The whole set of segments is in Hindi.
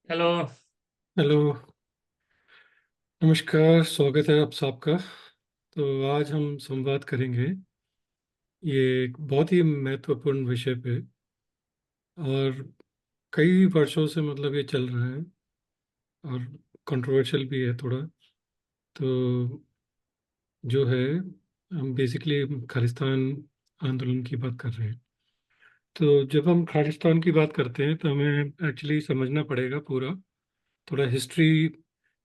हेलो। हेलो। नमस्कार, स्वागत है आप सबका। तो आज हम संवाद करेंगे ये एक बहुत ही महत्वपूर्ण विषय पे। और कई वर्षों से मतलब ये चल रहा है और कंट्रोवर्शियल भी है थोड़ा। तो जो है, हम बेसिकली खालिस्तान आंदोलन की बात कर रहे हैं। तो जब हम खालिस्तान की बात करते हैं तो हमें एक्चुअली समझना पड़ेगा पूरा, थोड़ा हिस्ट्री,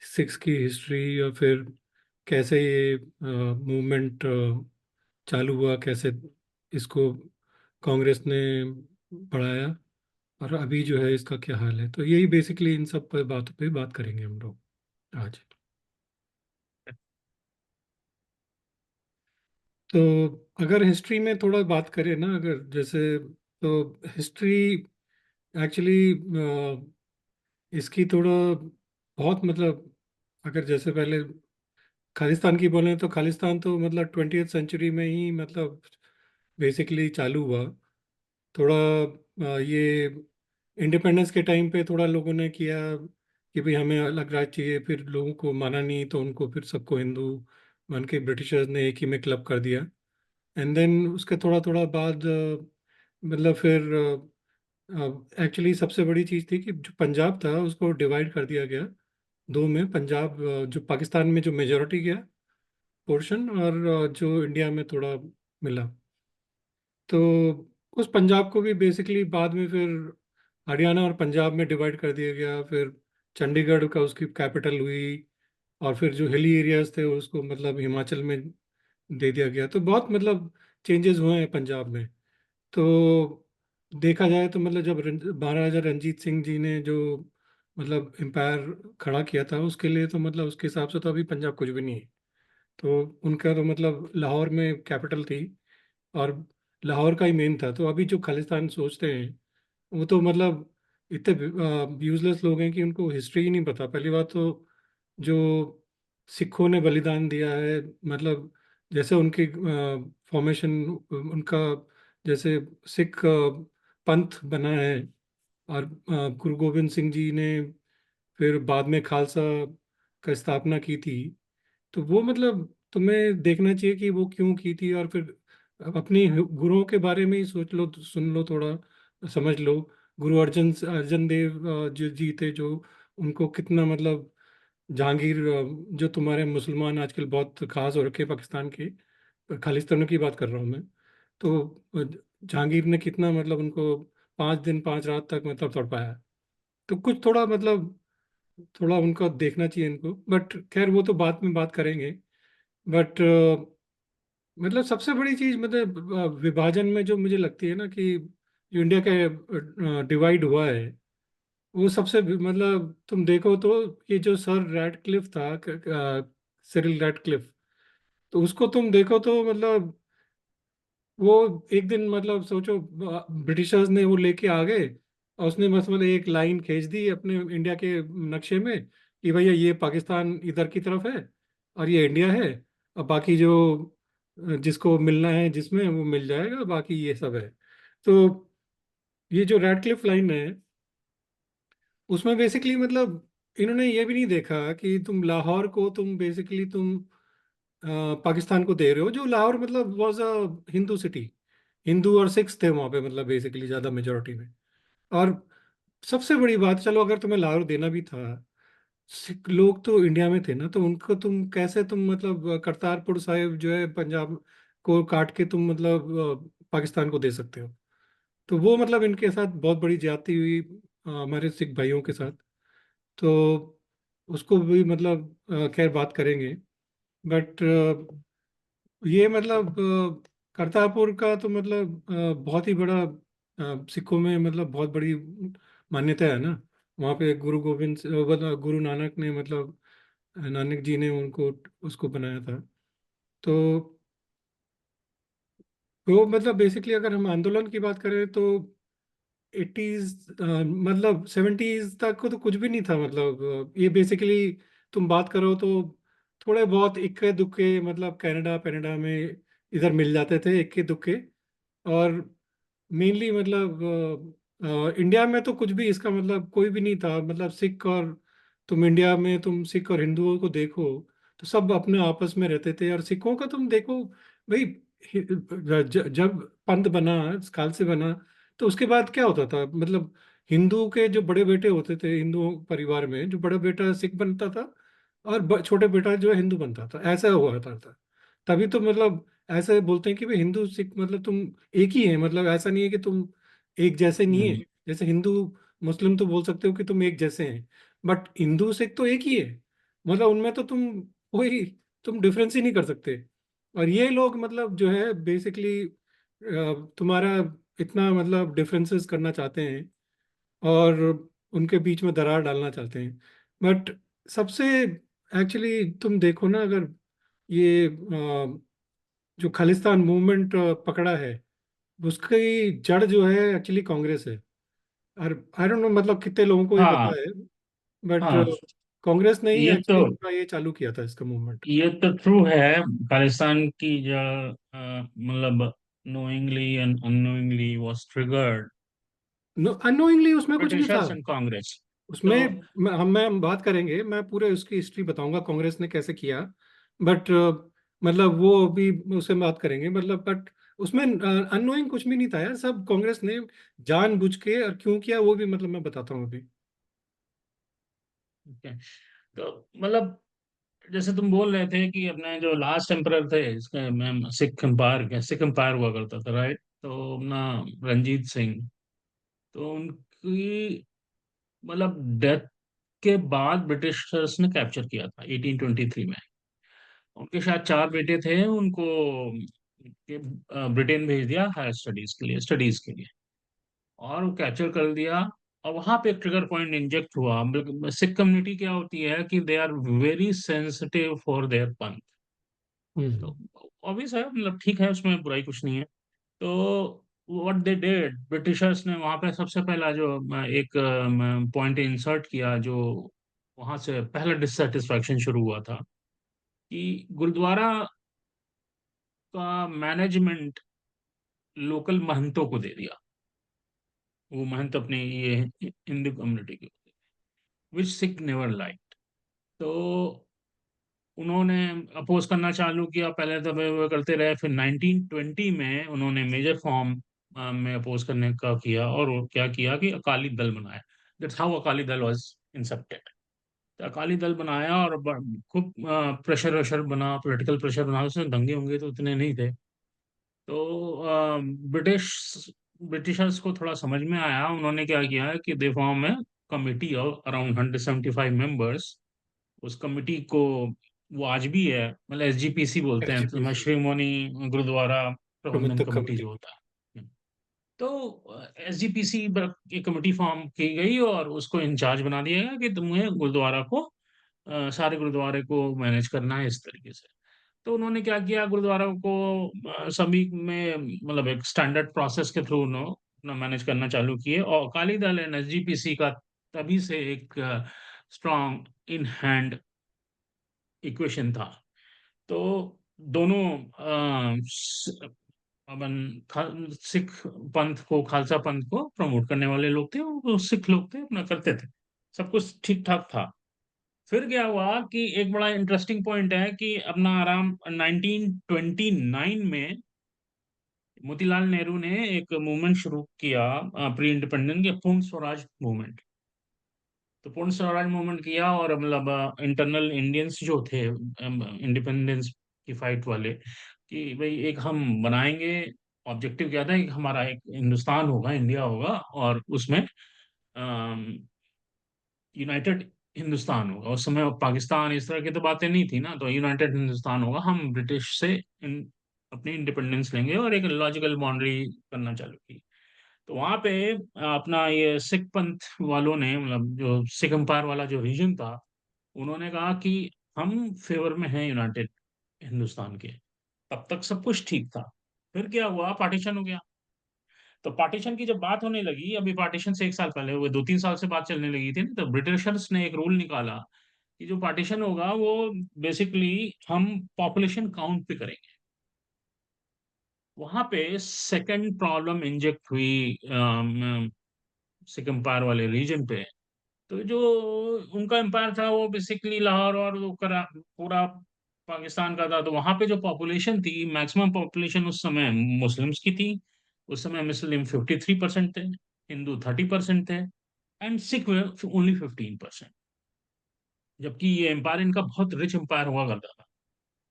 सिक्स की हिस्ट्री, या फिर कैसे ये मूवमेंट चालू हुआ, कैसे इसको कांग्रेस ने बढ़ाया, और अभी जो है इसका क्या हाल है। तो यही बेसिकली इन सब पे बातों पे बात करेंगे हम लोग आज। तो अगर हिस्ट्री में थोड़ा बात करें ना, अगर जैसे, तो हिस्ट्री एक्चुअली इसकी थोड़ा बहुत मतलब, अगर जैसे पहले खालिस्तान की बोले तो खालिस्तान तो मतलब 20th सेंचुरी में ही मतलब बेसिकली चालू हुआ। थोड़ा ये इंडिपेंडेंस के टाइम पे थोड़ा लोगों ने किया कि भाई हमें अलग राज्य चाहिए, फिर लोगों को माना नहीं तो उनको फिर सबको हिंदू मान के ब्रिटिशर्स ने एक ही में क्लब कर दिया। एंड देन उसके थोड़ा थोड़ा बाद मतलब फिर एक्चुअली सबसे बड़ी चीज़ थी कि जो पंजाब था उसको डिवाइड कर दिया गया दो में। पंजाब जो पाकिस्तान में जो मेजोरिटी गया पोर्शन, और जो इंडिया में थोड़ा मिला। तो उस पंजाब को भी बेसिकली बाद में फिर हरियाणा और पंजाब में डिवाइड कर दिया गया। फिर चंडीगढ़ का उसकी कैपिटल हुई, और फिर जो हिली एरियाज थे उसको मतलब हिमाचल में दे दिया गया। तो बहुत मतलब चेंजेस हुए हैं पंजाब में। तो देखा जाए तो मतलब जब महाराजा रंजीत सिंह जी ने जो मतलब एम्पायर खड़ा किया था उसके लिए, तो मतलब उसके हिसाब से तो अभी पंजाब कुछ भी नहीं है। तो उनका तो मतलब लाहौर में कैपिटल थी, और लाहौर का ही मेन था। तो अभी जो खालिस्तान सोचते हैं वो तो मतलब इतने यूजलेस लोग हैं कि उनको हिस्ट्री ही नहीं पता। पहली बात तो जो सिखों ने बलिदान दिया है, मतलब जैसे उनकी फॉर्मेशन, उनका जैसे सिख पंथ बना है, और गुरु गोविंद सिंह जी ने फिर बाद में खालसा का स्थापना की थी। तो वो मतलब तुम्हें देखना चाहिए कि वो क्यों की थी, और फिर अपनी गुरुओं के बारे में ही सोच लो, सुन लो, थोड़ा समझ लो। गुरु अर्जन अर्जन देव जो जी थे, जो उनको कितना मतलब जहांगीर जो तुम्हारे मुसलमान आजकल बहुत खास हो रखे हैं पाकिस्तान के खालिस्तानों की बात कर रहा हूँ मैं। तो जहांगीर ने कितना मतलब उनको 5 दिन 5 रात तक मतलब तड़पाया। तो कुछ थोड़ा मतलब थोड़ा उनका देखना चाहिए इनको, बट खैर वो तो बाद में बात करेंगे। बट मतलब सबसे बड़ी चीज मतलब विभाजन में जो मुझे लगती है ना, कि जो इंडिया का डिवाइड हुआ है, वो सबसे मतलब तुम देखो तो ये जो सर रैडक्लिफ था, सिरिल रैडक्लिफ, तो उसको तुम देखो तो मतलब वो एक दिन मतलब सोचो ब्रिटिशर्स ने वो लेके आ गए, और उसने बस मतलब एक लाइन खींच दी अपने इंडिया के नक्शे में कि भैया ये पाकिस्तान इधर की तरफ है और ये इंडिया है। और बाकी जो जिसको मिलना है जिसमें वो मिल जाएगा, बाकी ये सब है। तो ये जो रेडक्लिफ लाइन है उसमें बेसिकली मतलब इन्होंने ये भी नहीं देखा कि तुम लाहौर को तुम बेसिकली तुम पाकिस्तान को दे रहे हो। जो लाहौर मतलब was a Hindu city, Hindu और सिख्स थे वहां पे मतलब बेसिकली ज्यादा मेजोरिटी में। और सबसे बड़ी बात, चलो अगर तुम्हें लाहौर देना भी था, सिख लोग तो इंडिया में थे ना, तो उनको तुम कैसे तुम मतलब करतारपुर साहिब जो है पंजाब को काट के तुम मतलब पाकिस्तान को दे सकते हो। तो वो मतलब इनके साथ बहुत बड़ी ज्यादती हुई हमारे सिख भाइयों के साथ। तो उसको भी मतलब खैर बात करेंगे। बट ये मतलब करतारपुर का तो मतलब बहुत ही बड़ा सिखों में मतलब बहुत बड़ी मान्यता है ना। वहाँ पे गुरु गोविंद गुरु नानक ने मतलब नानक जी ने उनको उसको बनाया था। तो वो मतलब बेसिकली अगर हम आंदोलन की बात करें तो 80s मतलब 70s तक को तो कुछ भी नहीं था। मतलब ये बेसिकली तुम बात करो तो थोड़े बहुत इक्के दुक्के मतलब कनाडा कनाडा में इधर मिल जाते थे इक्के दुक्के। और मेनली मतलब इंडिया में तो कुछ भी इसका मतलब कोई भी नहीं था, मतलब सिख और, तुम इंडिया में तुम सिख और हिंदुओं को देखो तो सब अपने आपस में रहते थे। और सिखों का तुम देखो भाई, जब पंथ बना, काल से बना, तो उसके बाद क्या होता था, मतलब हिंदू के जो बड़े बेटे होते थे, हिंदू परिवार में जो बड़ा बेटा सिख बनता था और छोटे बेटा जो है हिंदू बनता था, ऐसा हुआ था। तभी तो मतलब ऐसे बोलते हैं कि भाई हिंदू सिख मतलब तुम एक ही है, मतलब ऐसा नहीं है कि तुम एक जैसे नहीं है। हम्म। जैसे हिंदू मुस्लिम तो बोल सकते हो कि तुम एक जैसे हैं, बट हिंदू सिख तो एक ही है, मतलब उनमें तो तुम डिफरेंस ही नहीं कर सकते। और ये लोग मतलब जो है बेसिकली तुम्हारा इतना मतलब डिफरेंसेस करना चाहते हैं और उनके बीच में दरार डालना चाहते हैं। बट सबसे एक्चुअली तुम देखो ना, अगर ये जो खालिस्तान मूवमेंट पकड़ा है, उसकी जड़ जो है एक्चुअली कांग्रेस है। और आई डोंट नो मतलब कितने लोगों को ये हाँ पता है, बट हाँ। कांग्रेस ने ही ये तो एक्चुअली पूरा ये चालू किया था इसका मूवमेंट। ये तो ट्रू है। खालिस्तान की जो मतलब knowingly and unknowingly was triggered annoyingly उसमें कुछ नहीं था। Britishers and Congress. तो उसमें हम बात करेंगे, मैं पूरे उसकी हिस्ट्री बताऊंगा कांग्रेस ने कैसे किया। बट मतलब वो अभी उससे बात करेंगे, मतलब बट उसमें अननोइंग कुछ भी नहीं था यार, सब कांग्रेस ने जानबूझ के और क्यों किया वो भी मतलब मैं बताता हूँ अभी। okay, तो मतलब जैसे तुम बोल रहे थे कि अपने जो लास्ट एम्परर थे इसके मैम सिख एम्पायर हुआ करता था, राइट? तो अपना रंजीत सिंह, तो उनकी मतलब डेथ के बाद ब्रिटिशर्स ने कैप्चर किया था 1823 में। उनके शायद चार बेटे थे, उनको ब्रिटेन भेज दिया हायर स्टडीज के लिए, और वो कैप्चर कर दिया। और वहां पे एक ट्रिगर पॉइंट इंजेक्ट हुआ। सिख कम्युनिटी क्या होती है कि they are very sensitive for their panth. Hmm. तो ऑब्वियस है, मतलब ठीक है, उसमें बुराई कुछ नहीं है। तो व्हाट दे डिड, ब्रिटिशर्स ने वहां पे सबसे पहला जो एक पॉइंट इंसर्ट किया, जो वहां से पहला डिससेटिस्फैक्शन शुरू हुआ था, कि गुरुद्वारा का मैनेजमेंट लोकल महंतों को दे दिया। वो महंत अपने ये हिंदू कम्युनिटी के, विच सिख नेवर लाइक। तो उन्होंने अपोज करना चालू किया। पहले तो वे करते रहे, फिर 1920 में उन्होंने मेजर फॉर्म में अपोज करने का किया, और वो क्या किया कि अकाली दल बनाया। That's how Akali Dal was इंसेप्टेड। तो अकाली दल बनाया, और खूब प्रेशर वेशर बना, पॉलिटिकल प्रेशर बना। उसमें दंगे होंगे तो उतने नहीं थे। तो ब्रिटिश ब्रिटिशर्स को थोड़ा समझ में आया। उन्होंने क्या किया कि दे फॉर्म है कमिटी ऑफ अराउंड 175 मेंबर्स। उस कमिटी को, वो आज भी है, मतलब एसजीपीसी बोलते हैं, तो एसजीपीसी, श्रीमोनी गुरुद्वारा प्रबंधन प्रबंधक कमेटी कमेटी। जो होता है। तो एसजीपीसी की कमेटी फॉर्म की गई, और उसको इंचार्ज बना दिया गया कि तुम्हें गुरुद्वारा को, सारे गुरुद्वारे को मैनेज करना है इस तरीके से। तो उन्होंने क्या किया, गुरुद्वारा को सभी में मतलब एक स्टैंडर्ड प्रोसेस के थ्रू उन्होंने मैनेज करना चालू किए। और अकाली दल एंड एसजीपीसी का तभी से एक स्ट्रॉन्ग इन हैंड इक्वेशन था। तो दोनों अपन सिख पंथ को, खालसा पंथ को प्रमोट करने वाले लोग थे, वो सिख लोग थे, अपना करते थे, सब कुछ ठीक ठाक था। फिर क्या हुआ कि एक बड़ा इंटरेस्टिंग पॉइंट है कि अपना आराम 1929 में मोतीलाल नेहरू ने एक मूवमेंट शुरू किया, प्री इंडिपेंडेंस के पूर्ण स्वराज मूवमेंट। तो पूर्ण स्वराज मूवमेंट किया, और मतलब इंटरनल इंडियंस जो थे इंडिपेंडेंस की फाइट वाले, कि भाई एक हम बनाएंगे। ऑब्जेक्टिव क्या था कि हमारा एक हिंदुस्तान होगा, इंडिया होगा, और उसमें यूनाइटेड हिंदुस्तान होगा। उस समय पाकिस्तान इस तरह की तो बातें नहीं थी ना, तो यूनाइटेड हिंदुस्तान होगा। हम ब्रिटिश से अपनी इंडिपेंडेंस लेंगे, और एक लॉजिकल बाउंड्री करना चालू की। तो वहां पे अपना ये सिख पंथ वालों ने, मतलब जो सिख एम्पायर वाला जो रीजन था, उन्होंने कहा कि हम फेवर में हैं यूनाइटेड हिंदुस्तान के। तब तक सब कुछ ठीक था। फिर क्या हुआ, पार्टीशन हो गया। तो पार्टीशन की जब बात होने लगी, अभी पार्टीशन से 1 साल पहले हुए, 2-3 साल से बात चलने लगी थी ना, तो ब्रिटिशर्स ने एक रूल निकाला कि जो पार्टीशन होगा वो बेसिकली हम पॉपुलेशन काउंट पे करेंगे। वहां पे सेकंड प्रॉब्लम इंजेक्ट हुई सिख एम्पायर वाले रीजन पे। तो जो उनका एम्पायर था वो बेसिकली लाहौर और वो करा पूरा पाकिस्तान का था। तो वहां पे जो पॉपुलेशन थी, मैक्सिमम पॉपुलेशन उस समय मुस्लिम्स की थी। उस समय मुस्लिम 53% थे, हिंदू 30% थे, एंड सिख ओनली 15%। जबकि ये एम्पायर इनका बहुत रिच एम्पायर हुआ करता था।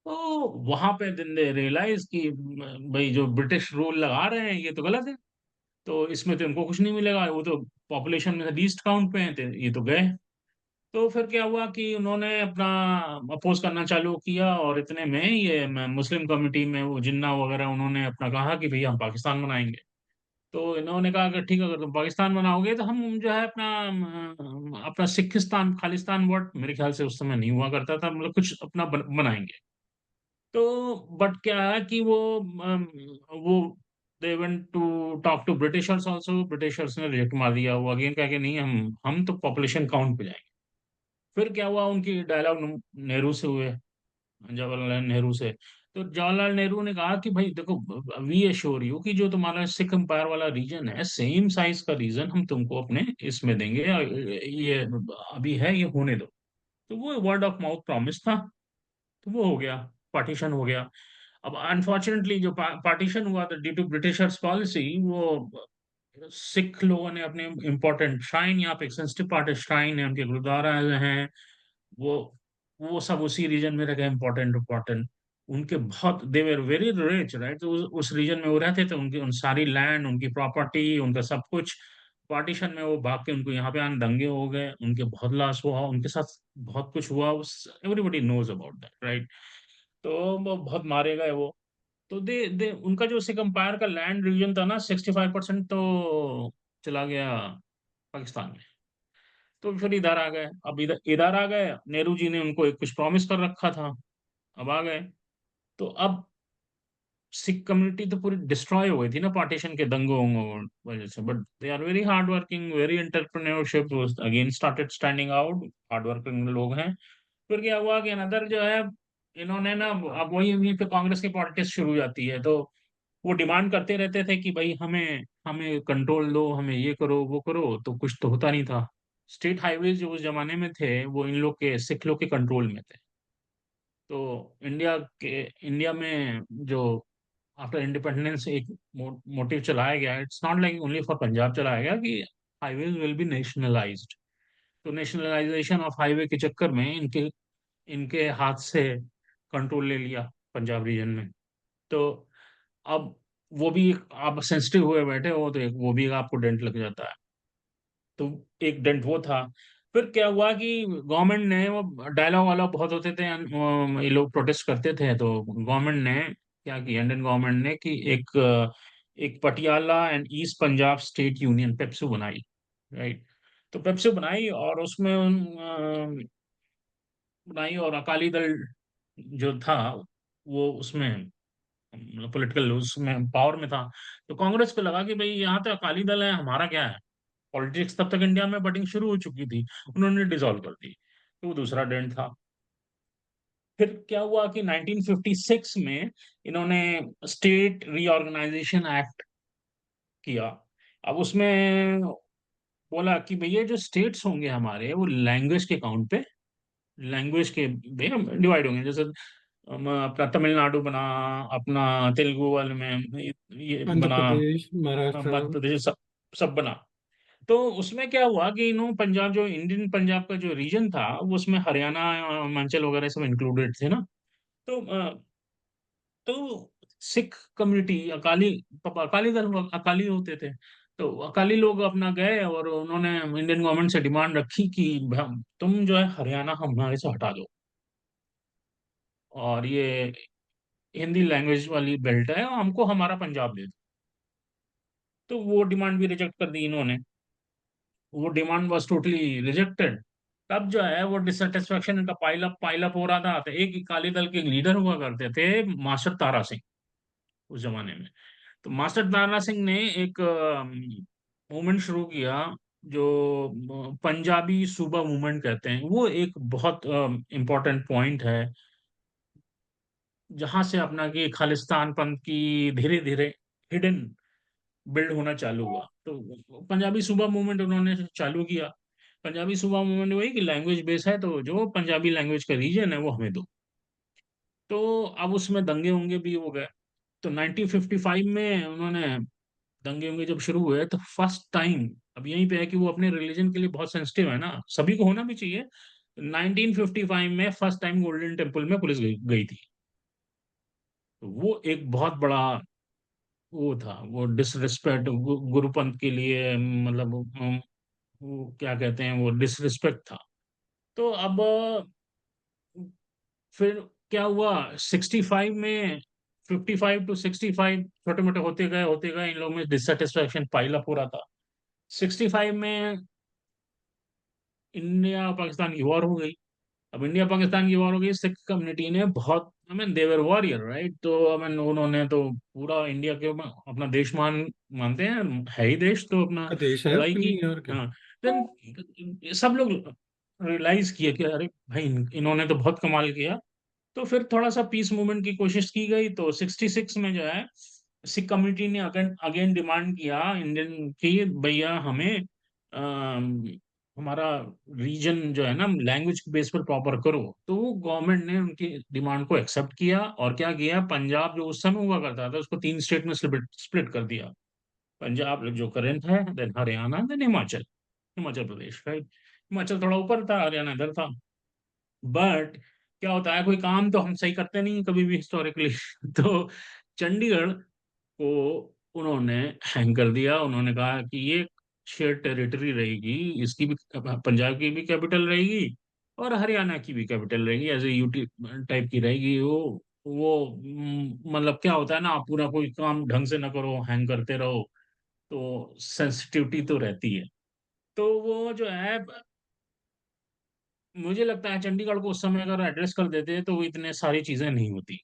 तो वहां पे दिन दे रियलाइज कि भाई जो ब्रिटिश रूल लगा रहे हैं ये तो गलत है। तो इसमें तो इनको कुछ नहीं मिलेगा, वो तो पॉपुलेशन में लीस्ट काउंट पे हैं, तो ये तो गए। तो फिर क्या हुआ कि उन्होंने अपना अपोज करना चालू किया, और इतने में ये मुस्लिम कम्युनिटी में वो जिन्ना वगैरह उन्होंने अपना कहा कि भैया हम पाकिस्तान बनाएंगे। तो इन्होंने कहा कि ठीक है, अगर तुम पाकिस्तान बनाओगे तो हम जो है अपना सिखिस्तान खालिस्तान, वर्ड मेरे ख्याल से उस समय नहीं हुआ करता था, मतलब कुछ अपना बनाएंगे। तो बट क्या है कि वो they went to talk to Britishers also. Britishers ने रिजेक्ट मार दिया, वो अगेन कहा कि नहीं, हम तो पॉपुलेशन काउंट पे जाएंगे। फिर क्या हुआ, उनकी डायलॉग नेहरू से हुए, जवाहरलाल नेहरू से। तो जवाहरलाल नेहरू ने कहा कि भाई देखो, वी एश्योर यू कि जो तुम्हारा सिख एम्पायर वाला रीजन है, सेम साइज का रीजन हम तुमको अपने इसमें देंगे, ये अभी है, ये होने दो। तो वो वर्ड ऑफ माउथ प्रॉमिस था। तो वो हो गया, पार्टीशन हो गया। अब अनफॉर्चुनेटली जो पार्टीशन हुआ था ड्यू टू ब्रिटिशर्स पॉलिसी, वो सिख लोगों ने अपने इंपॉर्टेंट श्राइन, यहाँ पे एक सेंसिटिव पार्ट है, श्राइन है, उनके गुरुद्वारा हैं, वो वो सब उसी रीजन में रह गए, इम्पोर्टेंट इम्पोर्टेंट। उनके बहुत, दे वर वेरी रिच, राइट। तो उस रीजन में वो रहते थे, उनकी उन सारी लैंड, उनकी प्रॉपर्टी, उनका सब कुछ पार्टीशन में वो भाग के उनको यहाँ पे आने, दंगे हो गए, उनके बहुत लॉस हुआ, उनके साथ बहुत कुछ हुआ, उस everybody knows about that, right. तो वो बहुत मारे गए वो। तो दे दे उनका जो सिख एम्पायर का लैंड रीजन था ना, 65% तो चला गया पाकिस्तान में। तो फिर इधर आ गए, अब इधर इधर आ गए, नेहरू जी ने उनको एक कुछ प्रॉमिस कर रखा था, अब आ गए। तो अब सिख कम्युनिटी तो पूरी डिस्ट्रॉय हो गई थी ना पार्टीशन के दंगों वंगों वजह से, but they are very hard working, very entrepreneurship, again started standing out, hard working लोग हैं। फिर क्या हुआ कि अनदर जो है, इन्होंने ना, अब वही वहीं पे कांग्रेस की पॉलिटिक्स शुरू हो जाती है। तो वो डिमांड करते रहते थे कि भाई हमें हमें कंट्रोल दो, हमें ये करो वो करो, तो कुछ तो होता नहीं था। स्टेट हाईवेज जो उस जमाने में थे, वो इन लोग के, सिख लोग के कंट्रोल में थे। तो इंडिया में जो आफ्टर इंडिपेंडेंस एक मोटिव चलाया गया, it's not like only for Punjab चलाया गया कि हाईवेज विल बी नेशनलाइज्ड। तो नेशनलाइजेशन ऑफ हाईवे के चक्कर में इनके इनके हाथ से कंट्रोल ले लिया पंजाब रीजन में। तो अब वो भी आप सेंसिटिव हुए बैठे हो, तो एक वो भी आपको डेंट लग जाता है। तो एक डेंट वो था। फिर क्या हुआ कि गवर्नमेंट ने, वो डायलॉग वायलॉग बहुत होते थे, ये लोग प्रोटेस्ट करते थे, तो गवर्नमेंट ने क्या किया, इंडियन गवर्नमेंट ने कि एक Patiala and east Punjab state union, PEPSU बनाई, राइट। तो पेप्सू बनाई, और उसमें बनाई, और अकाली दल जो था वो उसमें, मतलब पॉलिटिकल उसमें पावर में था। तो कांग्रेस को लगा कि भाई यहाँ तो अकाली दल है, हमारा क्या है। पॉलिटिक्स तब तक इंडिया में बटिंग शुरू हो चुकी थी, उन्होंने डिसॉल्व कर दी। तो वो दूसरा डेंट था। फिर क्या हुआ कि 1956 में इन्होंने स्टेट रीऑर्गेनाइजेशन एक्ट किया। अब उसमें बोला कि भैया जो स्टेट्स होंगे हमारे, वो लैंग्वेज के काउंट पे, लैंग्वेज के डिवाइड होंगे। जैसे अपना तमिलनाडु बना, अपना तेलुगु वाले में ये आंध्र बना, प्रदेश, महाराष्ट्र। मध्य प्रदेश, सब सब बना। तो उसमें क्या हुआ कि पंजाब, जो इंडियन पंजाब का जो रीजन था, वो उसमें हरियाणा, हिमाचल वगैरह सब इंक्लूडेड थे ना। तो तो सिख कम्युनिटी, अकाली दल अकाली होते थे। तो अकाली लोग अपना गए, और उन्होंने इंडियन गवर्नमेंट से डिमांड रखी कि तुम जो है हरियाणा हमारे से हटा दो, और ये हिंदी लैंग्वेज वाली बेल्ट है, हमको हमारा पंजाब दे दो। तो वो डिमांड भी रिजेक्ट कर दी इन्होंने, वो डिमांड वाज टोटली रिजेक्टेड। तब जो है वो डिससेटिस्फेक्शन इनका पाइल अप हो रहा था। तो एक अकाली दल के लीडर हुआ करते थे, मास्टर तारा सिंह, उस जमाने में। तो मास्टर तारा सिंह ने एक मूवमेंट शुरू किया, जो पंजाबी सूबा मूवमेंट कहते हैं। वो एक बहुत इम्पोर्टेंट पॉइंट है, जहां से अपना कि खालिस्तान पंथ की धीरे धीरे हिडन बिल्ड होना चालू हुआ। तो पंजाबी सूबा मूवमेंट उन्होंने चालू किया। पंजाबी सूबा मूवमेंट वही कि लैंग्वेज बेस है, तो जो पंजाबी लैंग्वेज का रीजन है वो हमें दो। तो अब उसमें दंगे होंगे भी हो गए। तो 1955 में उन्होंने दंगे होंगे जब शुरू हुए, तो फर्स्ट टाइम, अब यहीं पे है कि वो अपने रिलीजन के लिए बहुत सेंसिटिव है ना, सभी को होना भी चाहिए। 1955 में फर्स्ट टाइम गोल्डन टेम्पल में पुलिस गई थी। तो वो एक बहुत बड़ा वो था, वो डिसरिस्पेक्ट गुरुपंथ के लिए, मतलब वो क्या कहते हैं, वो डिसरिस्पेक्ट था। तो अब फिर क्या हुआ 65 में, 55 to 65 छोटे मोटे होते गए इन लोगों में डिससेटिस्फैक्शन पाइल अप हो रहा था। 65 में इंडिया पाकिस्तान की वॉर हो गई। अब इंडिया पाकिस्तान की वॉर हो गई, सिख कम्युनिटी ने बहुत, I mean they were warrior right, तो आई मीन उन्होंने तो पूरा इंडिया के अपना देश मानते हैं, है ही देश, तो अपना का देश है लड़ाई की। अपनी और क्या। हाँ। देन सब लोग रियलाइज किए कि अरे भाई, इन्होंने तो बहुत कमाल किया। तो फिर थोड़ा सा पीस मूवमेंट की कोशिश की गई, तो 66 में जो है सिख कम्युनिटी ने अगेन अगेन डिमांड किया इंडियन की, भैया हमें हमारा रीजन जो है ना लैंग्वेज के बेस पर प्रॉपर करो। तो गवर्नमेंट ने उनकी डिमांड को एक्सेप्ट किया, और क्या किया, पंजाब जो उस समय हुआ करता था उसको तीन स्टेट में स्प्लिट कर दिया। पंजाब जो करेंट है, then Haryana, then Himachal, Himachal Pradesh, right. Himachal थोड़ा ऊपर था, हरियाणा इधर था। बट क्या होता है, कोई काम तो हम सही करते नहीं कभी भी हिस्टोरिकली तो चंडीगढ़ को उन्होंने हैंग कर दिया। उन्होंने कहा कि ये शेयर टेरिटरी रहेगी, इसकी भी, पंजाब की भी कैपिटल रहेगी और हरियाणा की भी कैपिटल रहेगी, एज ए यूटी टाइप की रहेगी वो मतलब क्या होता है ना, आप पूरा कोई काम ढंग से ना करो, हैंग करते रहो, तो सेंसिटिविटी तो रहती है। तो वो जो है, मुझे लगता है चंडीगढ़ को उस समय अगर एड्रेस कर देते तो वो इतने सारी चीजें नहीं होती।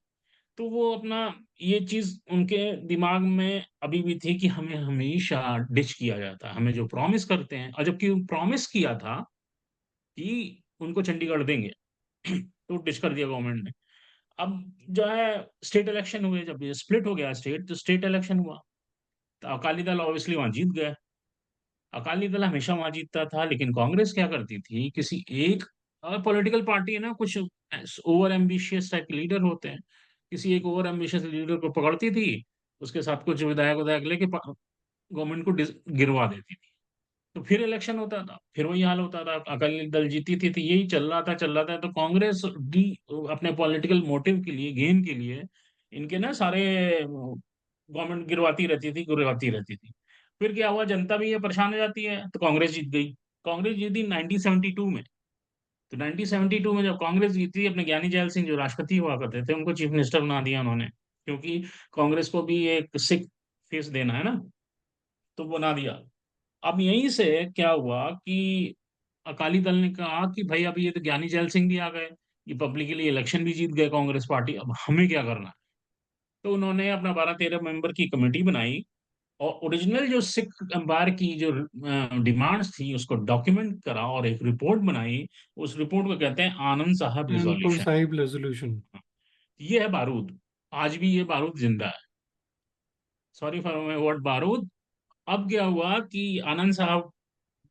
तो वो अपना, ये चीज उनके दिमाग में अभी भी थी कि हमें हमेशा डिच किया जाता है, हमें जो प्रॉमिस करते हैं, और जबकि प्रॉमिस किया था कि उनको चंडीगढ़ देंगे तो डिच कर दिया गवर्नमेंट ने। अब जो है स्टेट इलेक्शन हुए, जब ये स्प्लिट हो गया स्टेट, तो स्टेट इलेक्शन हुआ, तो अकाली दल ऑब्वियसली वहां जीत गया। अकाली दल हमेशा वहां जीतता था, लेकिन कांग्रेस क्या करती थी, किसी एक पॉलिटिकल पार्टी है ना, कुछ ओवर एम्बिशियस टाइप के लीडर होते हैं, किसी एक ओवर एम्बिशियस लीडर को पकड़ती थी, उसके साथ कुछ विधायक विधायक लेके गवर्नमेंट को गिरवा देती थी। तो फिर इलेक्शन होता था, फिर वही हाल होता था, अकाली दल जीती थी, तो यही चल रहा था। तो कांग्रेस डी अपने पॉलिटिकल मोटिव के लिए, गेन के लिए, इनके ना सारे गवर्नमेंट गिरवाती रहती थी। फिर क्या हुआ, जनता भी ये परेशान हो जाती है, तो कांग्रेस जीत गई। कांग्रेस जीती 1972 में। तो 1972 में जब कांग्रेस जीती, अपने ज्ञानी जैल सिंह जो राष्ट्रपति हुआ करते थे उनको चीफ मिनिस्टर बना दिया उन्होंने, क्योंकि कांग्रेस को भी एक सिख फेस देना है ना, तो बना दिया। अब यहीं से क्या हुआ कि अकाली दल ने कहा कि भाई अब ये तो ज्ञानी जैल सिंह भी आ गए, ये पब्लिकली इलेक्शन भी जीत गए कांग्रेस पार्टी, अब हमें क्या करना है। तो उन्होंने अपना 12-13 मेंबर की कमेटी बनाई, और ओरिजिनल जो सिख एम्पायर की जो डिमांड्स थी उसको डॉक्यूमेंट करा और एक रिपोर्ट बनाई। उस रिपोर्ट को कहते हैं आनंद साहब अनंदपुर रिजोल्यूशन। साहिब रेजोल्यूशन। ये है बारूद, आज भी ये बारूद जिंदा है। सॉरी फॉर माय वर्ड, बारूद। अब क्या हुआ कि आनंद साहब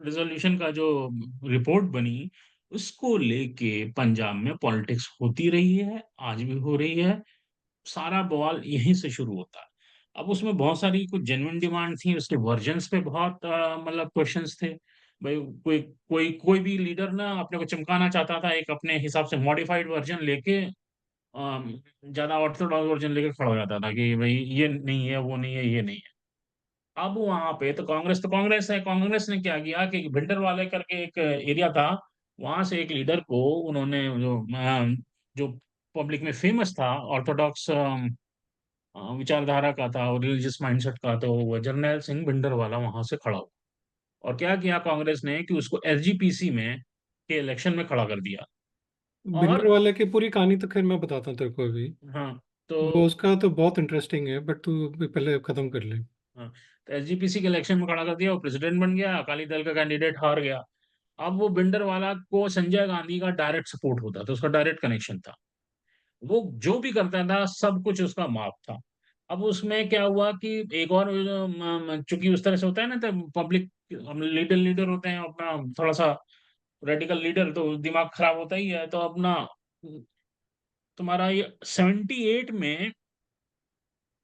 रिजोल्यूशन का जो रिपोर्ट बनी, उसको लेके पंजाब में पॉलिटिक्स होती रही है, आज भी हो रही है। सारा बवाल यहीं से शुरू होता है। अब उसमें बहुत सारी कुछ जेन्युइन डिमांड थी, उसके वर्जन्स पे बहुत मतलब क्वेश्चंस थे। भाई कोई भी लीडर ना अपने को चमकाना चाहता था, एक अपने हिसाब से मॉडिफाइड वर्जन लेके, ज्यादा ऑर्थोडॉक्स वर्जन लेके खड़ा हो जाता था कि भाई ये नहीं है, वो नहीं है, ये नहीं है। अब वहां पे तो कांग्रेस है, कांग्रेस ने क्या किया कि भिंडरवाले करके एक एरिया था, वहां से एक लीडर को उन्होंने, जो पब्लिक में फेमस था, ऑर्थोडॉक्स विचारधारा का था और रिलीजियस माइंडसेट का, तो वो जर्नैल सिंह भिंडरवाला वहां से खड़ा हुआ। और क्या किया कांग्रेस ने कि उसको एसजीपीसी में के इलेक्शन में खड़ा कर दिया। बिंडर और वाले की पूरी कहानी तो खैर मैं बताता हूँ तेरे को अभी। हाँ, तो वो उसका तो बहुत इंटरेस्टिंग है, बट तू अभी पहले खत्म कर ले। हाँ, तो एसजीपीसी के इलेक्शन में खड़ा कर दिया, वो प्रेसिडेंट बन गया, अकाली दल का कैंडिडेट हार गया। अब वो भिंडरवाला को संजय गांधी का डायरेक्ट सपोर्ट होता था, उसका डायरेक्ट कनेक्शन था, वो जो भी करता था सब कुछ उसका माफ था। अब उसमें क्या हुआ कि एक और चूंकि उस तरह से होता है ना, तो पब्लिक लीडर लीडर होते हैं अपना, थोड़ा सा रेडिकल लीडर, तो दिमाग खराब होता ही है। तो अपना तुम्हारा ये 78 में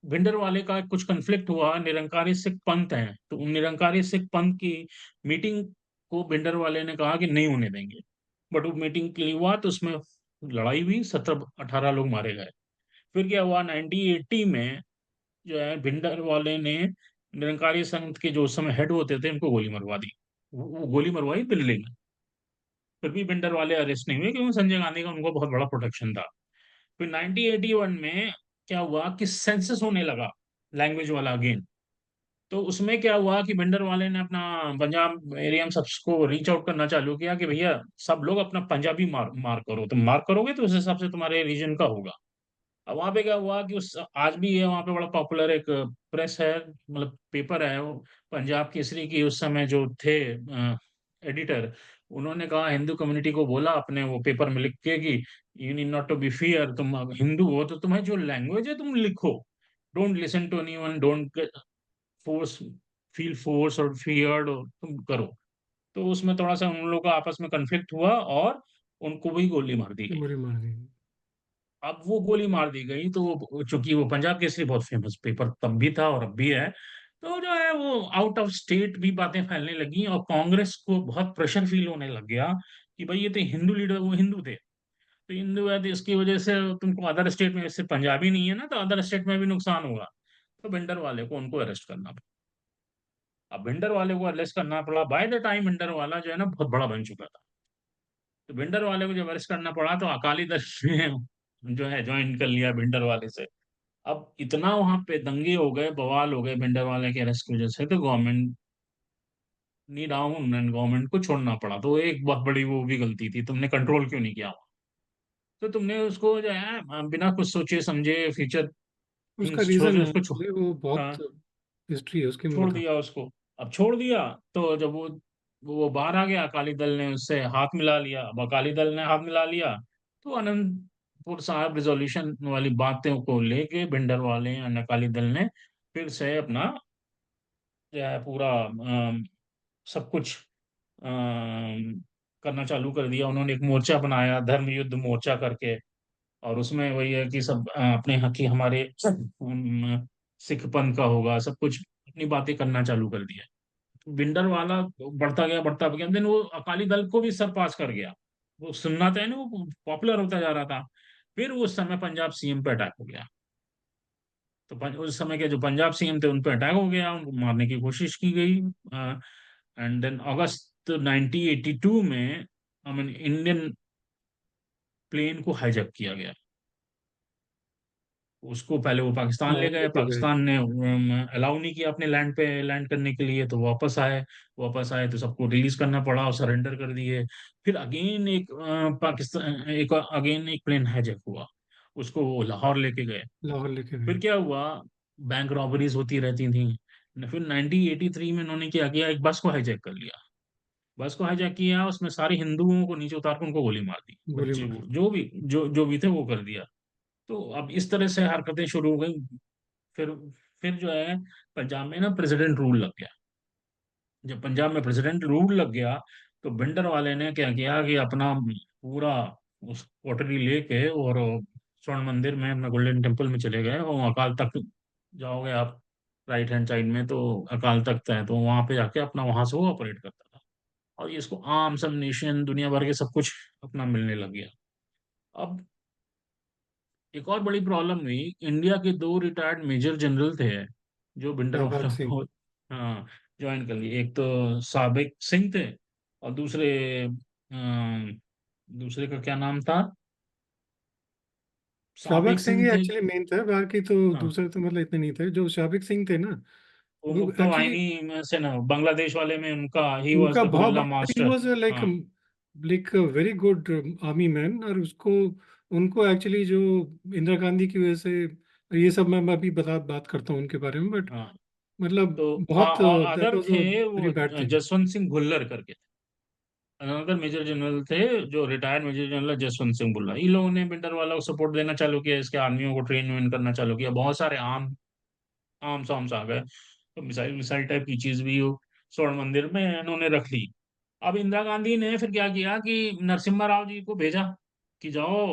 भिंडर वाले का कुछ कन्फ्लिक्ट हुआ, निरंकारी सिख पंथ है, तो उन निरंकारी सिख पंथ की मीटिंग को भिंडर वाले ने कहा कि नहीं होने देंगे। बट वो मीटिंग के लिए हुआ, तो उसमें लड़ाई हुई, 17-18 लोग मारे गए। फिर क्या हुआ, 1980 में जो है भिंडर वाले ने निरंकारी संघ के जो उस समय हेड होते थे उनको गोली मरवा दी। वो गोली मरवाई दिल्ली में। फिर भी भिंडर वाले अरेस्ट नहीं हुए, क्योंकि संजय गांधी का उनको बहुत बड़ा प्रोटेक्शन था। फिर 1981 में क्या हुआ कि सेंसस होने लगा, लैंग्वेज वाला अगेन। तो उसमें क्या हुआ कि भिंडर वाले ने अपना पंजाब एरिया में सबको रीच आउट करना चालू किया कि भैया सब लोग अपना पंजाबी मार मार करो, तुम मार करोगे तो उस हिसाब से तुम्हारे रीजन का होगा। अब वहां पे क्या हुआ कि उस आज भी है वहां पे बड़ा पॉपुलर एक प्रेस है, मतलब पेपर है वो, पंजाब केसरी की। उस समय जो थे एडिटर, उन्होंने कहा, हिंदू कम्युनिटी को बोला अपने वो पेपर में लिख के कि you need not to be fear, तुम हिंदू हो तो तुम्हें जो लैंग्वेज है तुम लिखो, don't listen to anyone, don't force, feel force और फियर्ड, और तुम करो। तो उसमें थोड़ा सा उन लोगों का आपस में कन्फ्लिक्ट हुआ, और उनको भी गोली मार दी गई। गोली मार दी। अब वो गोली मार दी गई, तो चूंकि वो पंजाब केसरी बहुत फेमस पेपर तब भी था और अब भी है, तो जो है वो आउट ऑफ स्टेट भी बातें फैलने लगी, और कांग्रेस को बहुत प्रेशर फील होने लग गया कि भाई ये तो हिंदू लीडर, वो हिंदू थे, तो हिंदू है, तो इसकी वजह से तुमको अदर स्टेट में, सिर्फ पंजाबी नहीं है ना, तो अदर स्टेट में भी नुकसान होगा। तो भिंडर वाले को उनको अरेस्ट करना पड़ा। अब भिंडर वाले को अरेस्ट करना पड़ा, बाय द टाइम भिंडर वाला जो है ना बहुत बड़ा बन चुका था। तो भिंडर वाले को जब अरेस्ट करना पड़ा, तो अकाली दल ने जो है ज्वाइन कर लिया भिंडर वाले से। अब इतना वहां पे दंगे हो गए, बवाल हो गए भिंडर वाले के अरेस्ट की वजह से, तो government knee down and government को छोड़ना पड़ा। तो एक बहुत बड़ी वो भी गलती थी, तुमने कंट्रोल क्यों नहीं किया। तो तुमने उसको जो है बिना कुछ सोचे समझे, फ्यूचर उसका थिंग्स रीजन सोचे, है, उसको वो बहुत हाँ, हिस्ट्री है उसकी, मैं छोड़ बता। दिया उसको। अब छोड़ दिया, तो जब वो बाहर आ गया, अकाली दल ने उससे हाथ मिला लिया। अब अकाली दल ने हाथ मिला लिया, तो अनंतपुर साहब रिजोल्यूशन वाली बातों को लेके भिंडर वाले और अकाली दल ने फिर से अपना जो है पूरा सब कुछ करना चालू कर दिया। उन्होंने एक मोर्चा बनाया, धर्म युद्ध मोर्चा करके, और उसमें वही है कि सब अपने यहाँ की हमारे सिख पंथ का होगा, सब कुछ अपनी बातें करना चालू कर दिया। विंडर वाला बढ़ता गया, देन वो अकाली दल को भी सरपास कर गया। वो सुनना था ना, वो पॉपुलर होता जा रहा था। फिर उस समय पंजाब सीएम पे अटैक हो गया। तो उस समय के जो पंजाब सीएम थे उन पे अटैक हो गया, उनको मारने की कोशिश की गई। एंड देन अगस्त 1982 में आई मीन इंडियन प्लेन को हाईजैक किया गया। उसको पहले वो पाकिस्तान हाँ, ले गए, लेके गए। पाकिस्तान ने अलाउ नहीं किया अपने लैंड पे लैंड करने के लिए, तो वापस आए तो सबको रिलीज करना पड़ा और सरेंडर कर दिए। फिर अगेन एक पाकिस्तान एक अगेन एक प्लेन हाईजैक हुआ, उसको वो लाहौर लेके गए। लाहौर लेके गए। फिर क्या हुआ, बैंक रॉबरीज होती रहती थी। फिर 1983 में इन्होंने क्या किया, एक बस को हाईजैक कर लिया। बस को हाईजैक किया, उसमें सारे हिंदुओं को नीचे उतार कर उनको गोली मार दी, गोली बच्चे मार। को जो भी थे वो कर दिया। तो अब इस तरह से हरकतें शुरू हो गई। फिर फिर जो है पंजाब में ना प्रेसिडेंट रूल लग गया। जब पंजाब में प्रेसिडेंट रूल लग गया, तो भिंडर वाले ने क्या किया कि अपना पूरा उस कोटरी लेके और स्वर्ण मंदिर में, अपना गोल्डन टेम्पल में चले गए, और अकाल तख्त जाओगे आप, राइट हैंड साइड में तो अकाल तख्त है, तो वहां पे जाके अपना वहां से वो ऑपरेट करता था। और ये इसको आम सब नेशन दुनिया भर के सब कुछ अपना मिलने लग गया। अब एक और बड़ी प्रॉब्लम हुई, इंडिया के दो रिटायर्ड मेजर जनरल थे जो भिंडर शाहबाग वाला सिंह। को हाँ ज्वाइन कर लिए। एक तो साबिक सिंह थे, और दूसरे का क्या नाम था, शाहबाग साबिक सिंह सिंह ही थे। एक्चुअली मेन थे, बाकी तो हाँ, दूसरे तो मतलब इतने नहीं थे। जो शाहबाग सिंह थे ना, वो वो गुप्ता एक्चुअली वाहिनी में से ना, बांग्लादेश वाले में उनका ही वॉज उनका द बहुत गुरिल्ला बड़ा, ही मास्टर। वाज लाइक हाँ, like very good army man. और उसको उनको एक्चुअली जो इंदिरा गांधी की वजह से, ये सब मैं अभी बात करता हूँ उनके बारे में, बट हाँ। मतलब तो बहुत दैट अदर वाज अ थे वेरी वो बैड थिंग। जसवंत सिंह भुल्लर करके, अनदर मेजर जनरल थे, जो retired major general Jaswant Singh Bhullar. इन लोगों ने भिंडर वाला को सपोर्ट देना चालू किया, इसके आर्मियों को ट्रेन वेन करना चालू किया, बहुत सारे आर्म आर्म्स आर्म्स आ गए, तो मिसाइल मिसाइल टाइप की चीज भी हो स्वर्ण मंदिर में इन्होंने रख ली। अब इंदिरा गांधी ने फिर क्या किया कि नरसिम्हा राव जी को भेजा कि जाओ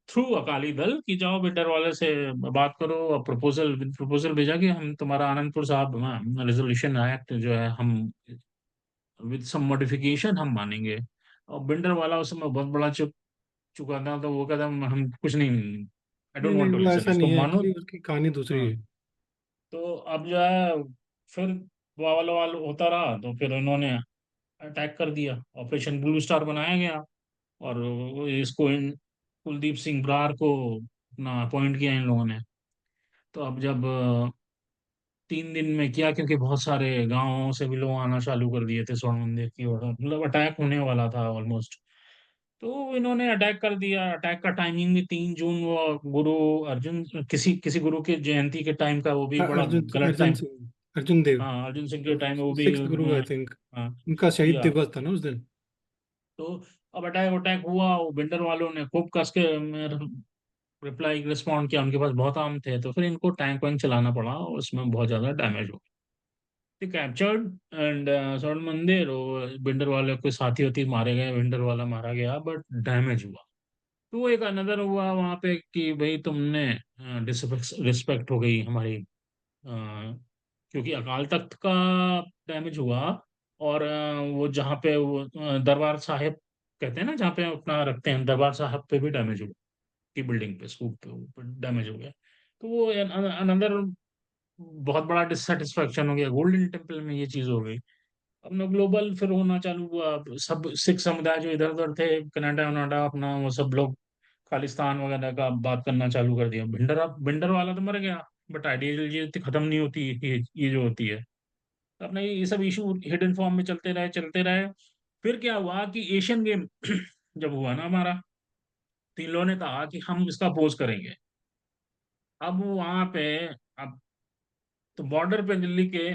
थ्रू अकाली दल कि जाओ बिल्डर वाले से बात करो, और प्रपोजल प्रपोजल भेजा कि हम तुम्हारा आनंदपुर साहब रेजोल्यूशन एक्ट जो है हम विद सम मॉडिफिकेशन हम मानेंगे। और बिल्डर वाला उस समय बहुत बड़ा चुप चुका था, तो वो कहता हम कुछ नहीं, आई नहीं डोंट नहीं, वांट टू वो लिसन, ऐसा इसको नहीं है, मानो। एक्चुअली उसकी कहानी दूसरी हाँ। है। तो अब जो है फिर बवाल ववाल होता रहा, तो फिर उन्होंने अटैक कर दिया, ऑपरेशन ब्लू स्टार बनाया गया। और इसको कुलदीप सिंह बरार को अपना अपॉइंट किया इन लोगों ने। तो अब जब 3 दिन में किया, क्योंकि बहुत सारे गांवों से भी लोग आना चालू कर दिए थे स्वर्ण मंदिर की ओर, मतलब अटैक होने वाला था ऑलमोस्ट। तो इन्होंने अटैक कर दिया। अटैक का टाइमिंग भी 3 जून, वो गुरु अर्जुन, किसी किसी गुरु की जयंती के टाइम का, वो भी बड़ा अर्जुन गलत अर्जुन टाइम। सिंह, अर्जुन देव। हाँ, अर्जुन सिंह के टाइम में वो भी सिक्स्थ गुरु आई थिंक, हाँ, उनका शहीद किया। दिवस था ना उस दिन। तो अब अटैक अटैक हुआ, वो बिल्डर वालों ने खूब कस के रिप्लाई रिस्पॉन्ड किया, उनके पास बहुत आम थे, तो फिर इनको टैंक वैंक चलाना पड़ा और उसमें बहुत ज्यादा डैमेज हो गया, कैप्चर्ड। एंड स्वर्ण मंदिर और बिल्डर वाले के साथी होती मारे गए, बिल्डर वाला मारा गया, बट डैमेज हुआ। तो वो एक अनदर हुआ वहां पे कि भाई तुमने रिस्पेक्ट हो गई हमारी, क्योंकि अकाल तख्त का डैमेज हुआ। और वो जहाँ पे वो दरबार साहिब कहते हैं ना, जहाँ पे अपना रखते हैं, दरबार साहिब पे भी डैमेज हुआ, की बिल्डिंग पे स्तूप पे ऊपर डैमेज हो गया। तो वो अनदर बहुत बड़ा डिससेटिस्फैक्शन हो गया, गोल्डन टेम्पल में ये चीज हो गई। अपना ग्लोबल फिर होना चालू हुआ, अब सब सिख समुदाय जो इधर उधर थे, कनाडा वनाडा अपना, वो सब लोग खालिस्तान वगैरह का बात करना चालू कर दिया। भिंडर वाला तो मर गया, बट आइडियोलॉजी खत्म नहीं होती, ये जो होती है। तो अपना ये सब इशू हिडन फॉर्म में चलते रहे चलते रहे। फिर क्या हुआ कि एशियन गेम जब हुआ ना हमारा, तो इन लोगों ने कहा कि हम इसका अपोज करेंगे। अब वहां पे, अब तो बॉर्डर पे दिल्ली के,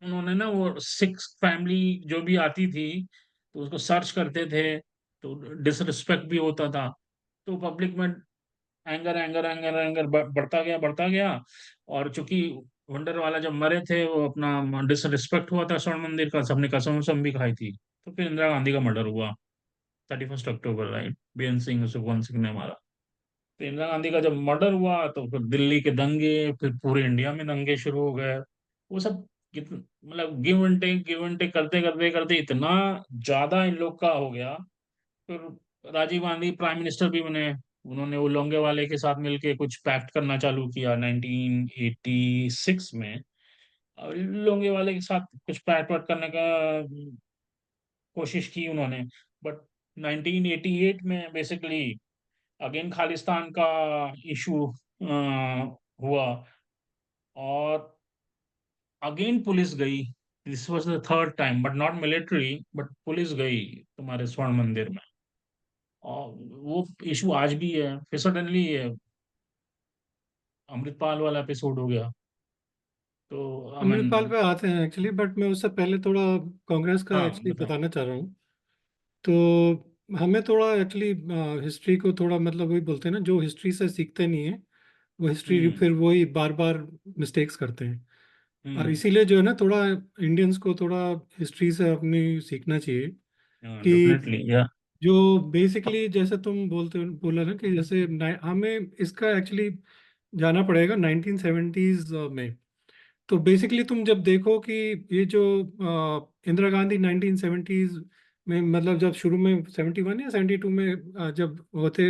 उन्होंने ना वो सिख फैमिली जो भी आती थी तो उसको सर्च करते थे, तो डिसरिस्पेक्ट भी होता था। तो पब्लिक में एंगर एंगर एंगर एंगर बढ़ता गया बढ़ता गया। और चूंकि वंडर वाला जब मरे थे, वो अपना डिसरिस्पेक्ट हुआ था स्वर्ण मंदिर का, सबने कसम वसम भी खाई थी। तो फिर इंदिरा गांधी का मर्डर हुआ 31 अक्टूबर, राइट, बीएन सिंह सुखवंत सिंह ने मारा। तो इंदिरा गांधी का जब मर्डर हुआ, तो फिर दिल्ली के दंगे, फिर पूरे इंडिया में दंगे शुरू हो गए। वो सब मतलब गिव एंड टेक करते करते करते इतना ज्यादा इन लोग का हो गया। फिर राजीव गांधी प्राइम मिनिस्टर भी बने। उन्होंने वो लोंगे वाले के साथ मिलके कुछ पैक्ट करना चालू किया 1986 में। और लोंगे वाले के साथ कुछ पैक्ट वैक्ट करने का कोशिश की उन्होंने। बट 1988 में बेसिकली अगेन खालिस्तान का इशू हुआ। और अगेन पुलिस गई। This was the third time, but not military, but police गई तुम्हारे स्वर्ण मंदिर में। और वो इशू आज भी है। फिर सडनली ये अमृतपाल वाला एपिसोड हो गया। तो आई मीन, अमृतपाल पे आते हैं एक्चुअली, बट मैं उससे पहले थोड़ा कांग्रेस का हाँ एक्चुअली बताओ। बताना चाह रहा हूँ। तो हमें थोड़ा एक्चुअली हिस्ट्री को थोड़ा, मतलब वही बोलते हैं ना, जो हिस्ट्री से सीखते नहीं है वो हिस्ट्री हम्म। फिर वही बार बार मिस्टेक्स करते हैं। और हम्म। इसीलिए जो है ना, थोड़ा इंडियंस को थोड़ा हिस्ट्री से अपनी सीखना चाहिए हाँ कि डेफिनेटली या। जो बेसिकली जैसे तुम बोला ना कि जैसे हमें इसका एक्चुअली जाना पड़ेगा 1970s में। तो बेसिकली तुम जब देखो कि ये जो इंदिरा गांधी 1970s में, मतलब जब शुरू में 71 या 72 में जब होते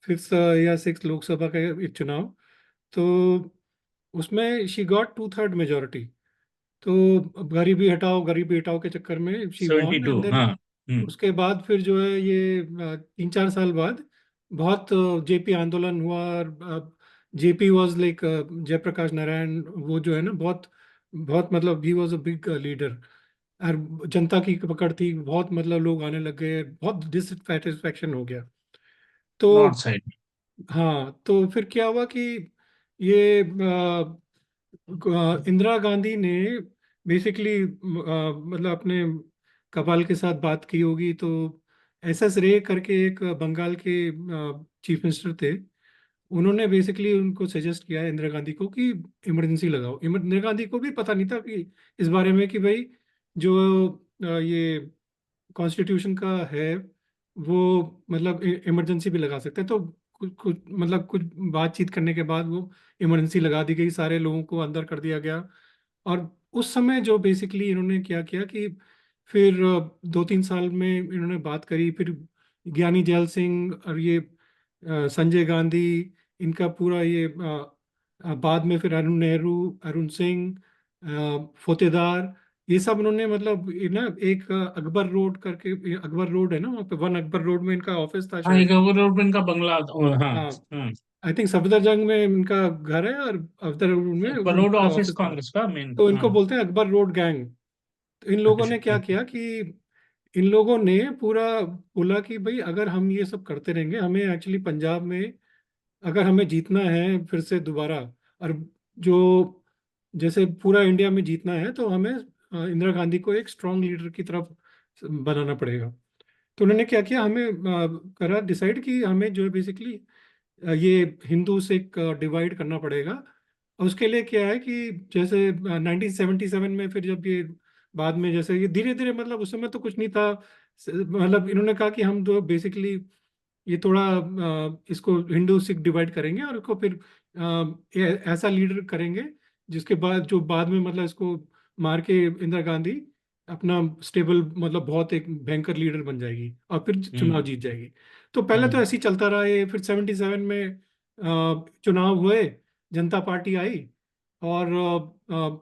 फिफ्थ या सिक्स लोकसभा का एक चुनाव, तो उसमें शी गॉट 2/3 मेजोरिटी। तो अब गरीबी हटाओ के चक्कर में she seventy one, two and then हाँ। उसके बाद फिर जो है ये 3-4 साल बाद बहुत जेपी आंदोलन हुआ। और जेपी वाज लाइक जयप्रकाश नारायण, वो जो है ना बहुत बहुत मतलब ही वाज अ बिग लीडर। और जनता की पकड़ थी बहुत, मतलब लोग आने लग गए, बहुत डिससेटिस्फैक्शन हो गया। तो नॉर्थ साइड। हाँ, तो फिर क्या हुआ कि ये इंदिरा गांधी ने बेसिकली मतलब अपने कपाल के साथ बात की होगी। तो एस एस रे करके एक बंगाल के चीफ मिनिस्टर थे, उन्होंने बेसिकली उनको सजेस्ट किया है इंदिरा गांधी को कि इमरजेंसी लगाओ। इंदिरा गांधी को भी पता नहीं था कि इस बारे में कि भाई जो ये कॉन्स्टिट्यूशन का है वो मतलब इमरजेंसी भी लगा सकते हैं। तो कुछ कुछ मतलब कुछ बातचीत करने के बाद वो इमरजेंसी लगा दी गई, सारे लोगों को अंदर कर दिया गया। और उस समय जो बेसिकली इन्होंने क्या किया कि फिर 2-3 साल में इन्होंने बात करी, फिर ज्ञानी जैल सिंह और ये संजय गांधी, इनका पूरा ये बाद में फिर अरुण नेहरू, अरुण सिंह, फोतेदार, ये सब उन्होंने मतलब ये ना एक अकबर रोड करके, ये अकबर रोड है ना वहाँ पे, वन अकबर रोड में इनका ऑफिस था हाँ, एक शायद। गवर्नमेंट का बंगला, हाँ। हाँ, हाँ, आई थिंक सफदरजंग में इनका घर है और अफदर रोड में बरोड उनका ऑफिस ऑफिस था। कांग्रेस का मेन। तो इनको हाँ। बोलते हैं अकबर रोड गैंग। तो इन लोगों ने क्या अच्छा। किया कि इन लोगों ने पूरा बोला कि भाई अगर हम ये सब करते रहेंगे, हमें एक्चुअली पंजाब में अगर हमें जीतना है फिर से दोबारा, और जो जैसे पूरा इंडिया में जीतना है, तो हमें इंदिरा गांधी को एक स्ट्रांग लीडर की तरफ बनाना पड़ेगा। तो उन्होंने क्या किया, हमें करा डिसाइड कि हमें जो है बेसिकली ये हिंदू सिख डिवाइड करना पड़ेगा। और उसके लिए क्या है कि जैसे 1977 में फिर जब ये बाद में जैसे ये धीरे धीरे मतलब उस समय तो कुछ नहीं था, मतलब इन्होंने कहा कि हम तो बेसिकली ये थोड़ा इसको हिंदू सिख डिवाइड करेंगे और इसको फिर ऐसा लीडर करेंगे जिसके बाद जो बाद में मतलब इसको मार के इंदिरा गांधी अपना स्टेबल मतलब बहुत एक भयंकर लीडर बन जाएगी और फिर चुनाव हम्म। जीत जाएगी। तो पहले तो हम्म। ऐसे ही चलता रहा ये, फिर 77 में चुनाव हुए, जनता पार्टी आई, और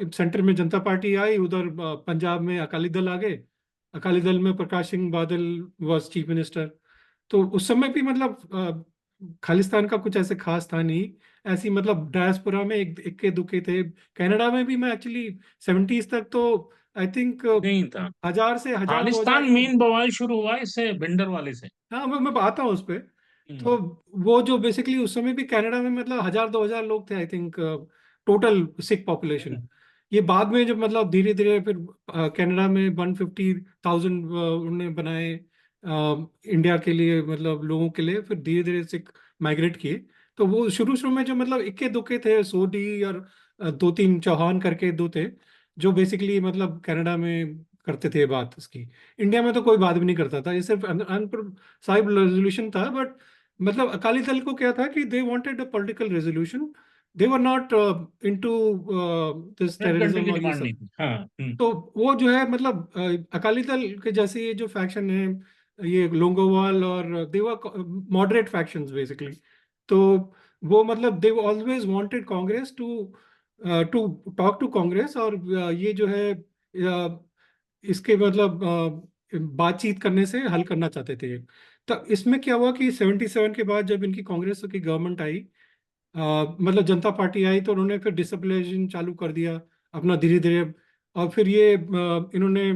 सेंटर में जनता पार्टी आई, उधर पंजाब में अकाली दल आ गए। अकाली दल में Prakash Singh Badal was chief minister. तो उस समय भी मतलब खालिस्तान का कुछ ऐसे खास था नहीं, ऐसी मतलब डायस्पोरा में एक इक्के दुक्के थे। कनाडा में भी मैं एक्चुअली 70s तक तो आई थिंक नहीं था। 1000 से 1000-2000 खालिस्तान ही। मेन बवाल शुरू हुआ इससे भिंडर वाले से। हाँ, मैं आता हूँ उस पे। तो हम्म। वो जो बेसिकली उस समय भी कनाडा में मतलब 1000-2000 लोग थे I think, total Sikh population. ये बाद में जब मतलब धीरे धीरे फिर कनाडा में 150,000 उन्होंने बनाए इंडिया के लिए, मतलब लोगों के लिए, फिर धीरे धीरे सिख माइग्रेट किए। तो वो शुरू शुरू में जो मतलब इक्के दुक्के थे, सोडी और 2-3 चौहान करके दो थे, जो बेसिकली मतलब कनाडा में करते थे बात इसकी। इंडिया में तो कोई बात भी नहीं करता था, ये सिर्फ साहिब रेजोल्यूशन था। बट मतलब अकाली दल को क्या था कि they wanted a political resolution, they were not into this red country terrorism की और ये डिमांड नहीं सब। थी। हाँ। हम्म। तो वो जो है मतलब अकाली दल के जैसे ये जो फैक्शन है, ये लोंगोवाल, और they were moderate factions basically. तो वो मतलब they always wanted Congress to to talk to Congress, और ये जो है इसके मतलब बातचीत करने से हल करना चाहते थे। तो इसमें क्या हुआ कि 77 के बाद जब इनकी कांग्रेस की गवर्नमेंट आई, मतलब जनता पार्टी आई, तो उन्होंने फिर डिसप्लिनेशन चालू कर दिया अपना धीरे धीरे। और फिर ये इन्होंने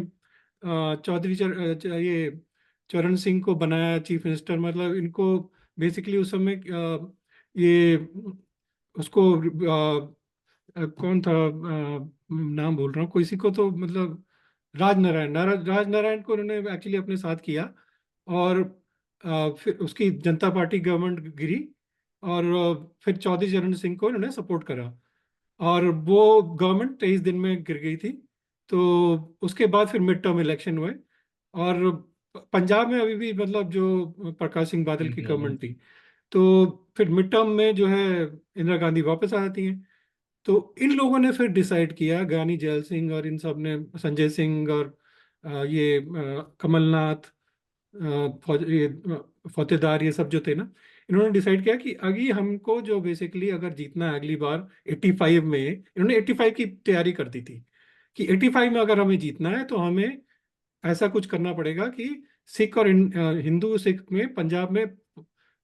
चौधरी ये चरण सिंह को बनाया चीफ मिनिस्टर। मतलब इनको बेसिकली उस समय ये उसको कौन था, नाम भूल रहा हूँ किसी को, तो मतलब राज नारायण को उन्होंने एक्चुअली अपने साथ किया। और फिर उसकी जनता पार्टी गवर्नमेंट गिरी, और फिर चौधरी चरण सिंह को इन्होंने सपोर्ट करा, और वो गवर्नमेंट 23 दिन में गिर गई थी। तो उसके बाद फिर मिड टर्म इलेक्शन हुए, और पंजाब में अभी भी मतलब जो प्रकाश सिंह बादल की हम्म। गवर्नमेंट थी। तो फिर मिड टर्म में जो है इंदिरा गांधी वापस आ जाती हैं। तो इन लोगों ने फिर डिसाइड किया, ज्ञानी जैल सिंह और इन सब ने, संजय सिंह और ये कमलनाथ, ये फतेदार, ये सब जो थे ना, इन्होंने डिसाइड किया कि अभी हमको जो बेसिकली अगर जीतना है अगली बार 85 में, इन्होंने 85 की तैयारी कर दी थी कि 85 में अगर हमें जीतना है तो हमें ऐसा कुछ करना पड़ेगा कि सिख और हिंदू सिख में पंजाब में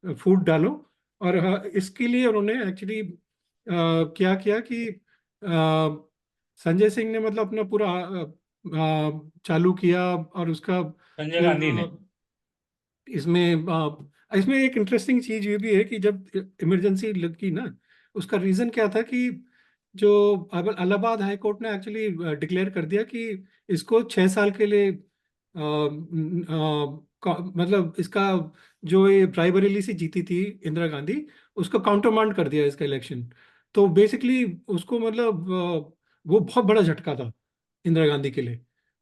फूट डालो। और इसके लिए उन्होंने एक्चुअली क्या किया कि संजय सिंह ने मतलब अपना पूरा चालू किया, और उसका संजय फिर गांधी ने। इसमें एक इंटरेस्टिंग चीज ये भी है कि जब इमरजेंसी लगी ना, उसका रीजन क्या था कि जो इलाहाबाद हाई कोर्ट ने एक्चुअली डिक्लेयर कर दिया कि इसको 6 साल के लिए मतलब इसका जो ये रायबरेली से जीती थी इंदिरा गांधी, उसको काउंटरमांड कर दिया इसका इलेक्शन। तो बेसिकली उसको मतलब वो बहुत बड़ा झटका था इंदिरा गांधी के लिए।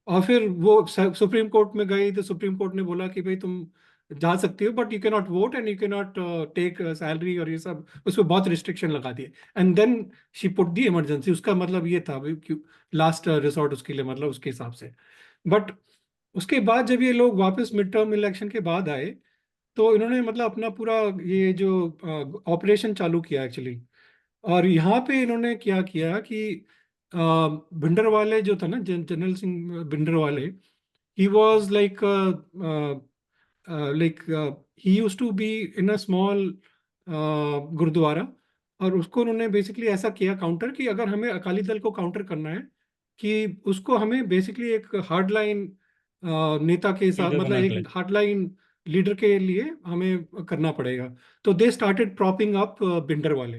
और फिर वो सुप्रीम कोर्ट में गई, तो सुप्रीम कोर्ट ने बोला कि भाई तुम जा सकती हो, but you can not vote and you can not take salary और ये सब, उस पर बहुत रिस्ट्रिक्शन लगा दिए। And then she put the emergency. उसका मतलब ये था भाई, लास्ट रिसोर्ट उसके लिए, मतलब उसके हिसाब से। बट उसके बाद जब ये लोग वापस मिड टर्म इलेक्शन के बाद आए, तो इन्होंने मतलब अपना पूरा ये जो ऑपरेशन चालू किया एक्चुअली। और यहाँ पे इन्होंने क्या किया कि भिंडरवाले जो था ना, general Singh Bhindranwale, he was like like he used to be in a small gurdwara. और उसको उन्होंने बेसिकली ऐसा किया काउंटर, कि अगर हमें अकाली दल को काउंटर करना है, कि उसको हमें बेसिकली एक हार्ड लाइन नेता के साथ, लीडर मतलब बना के एक हार्ड लाइन लीडर के लिए हमें करना पड़ेगा। तो दे स्टार्टेड प्रॉपिंग अप बिंडर वाले।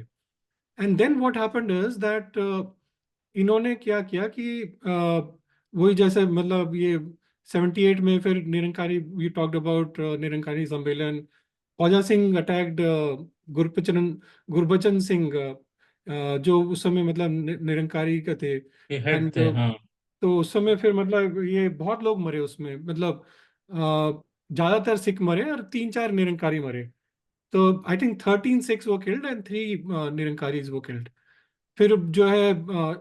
And then what happened is that इन्होंने क्या किया कि वही जैसे मतलब ये 78 में फिर Nirankari, we talked about Nirankari Sammelan. Fauja Singh attacked Gurbachan Gurbachan Singh, जो उस समय मतलब निरंकारी का थे। के हेड एंड थे, हाँ। तो उस समय फिर मतलब ये बहुत लोग मरे उसमें, मतलब ज्यादातर सिख मरे और 3-4 निरंकारी मरे। तो आई थिंक 13 सिक्स वो किल्ड एंड 3 निरंकारीज वो किल्ड। फिर जो है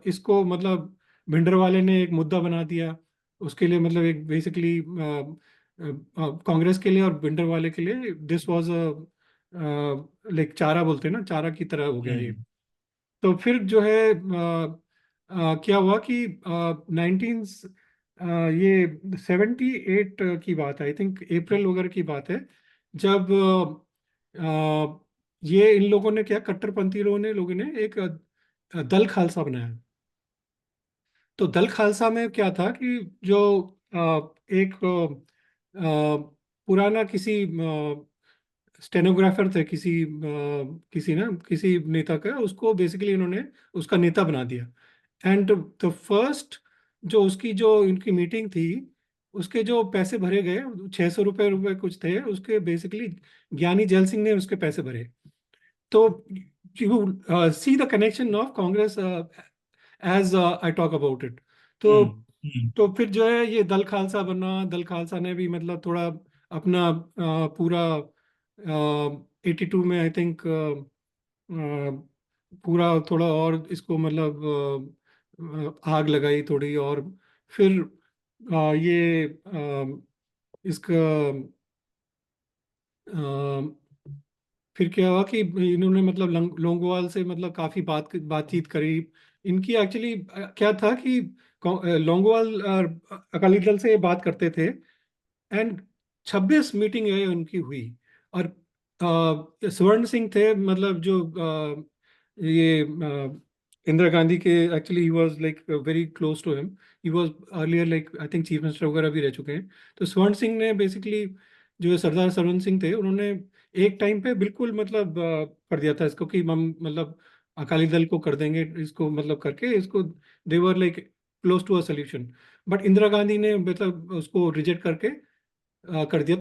इसको मतलब भिंडर वाले ने एक मुद्दा बना दिया उसके लिए, मतलब एक बेसिकली कांग्रेस के लिए और भिंडर वाले के लिए दिस वाज लाइक चारा बोलते हैं ना, चारा की तरह हो गया ये। हम्म। तो फिर जो है क्या हुआ कि 19 ये 78 की बात है, आई थिंक अप्रैल वगैरह की बात है, जब ये इन लोगों ने क्या, कट्टरपंथी लोगों ने एक दल खालसा बनाया। तो दल खालसा में क्या था कि जो एक पुराना किसी स्टेनोग्राफर थे, किसी ना किसी नेता का, उसको बेसिकली इन्होंने उसका नेता बना दिया। एंड द फर्स्ट जो उसकी जो इनकी मीटिंग थी, उसके जो पैसे भरे गए, 600 रुपये कुछ थे उसके, बेसिकली ज्ञानी जैल सिंह ने उसके पैसे भरे। तो you see the connection of Congress as I talk about it. तो हम्म। हम्म। तो फिर जो है ये दल खालसा बना। दल खालसा ने भी मतलब थोड़ा अपना पूरा 82 में आई थिंक पूरा थोड़ा और इसको मतलब आग लगाई थोड़ी। और फिर ये इसका फिर क्या हुआ कि इन्होंने मतलब लोंगोवाल से मतलब काफी बातचीत करी। इनकी एक्चुअली क्या था कि लोंगोवाल और अकाली दल से बात करते थे। एंड 26 मीटिंग है उनकी हुई। और स्वर्ण सिंह थे, मतलब जो ये इंदिरा गांधी के, actually he was like very close to him. He was earlier like I think chief minister वगैरह भी रह चुके हैं। तो स्वर्ण सिंह ने बेसिकली, जो सरदार सरवन सिंह थे, उन्होंने एक टाइम पे बिल्कुल मतलब कर दिया था इसको कि हम मतलब अकाली दल को कर देंगे इसको, मतलब करके इसको, they were like close to a solution. But Indira Gandhi ने मतलब उसको रिजेक्ट करके कर दिया।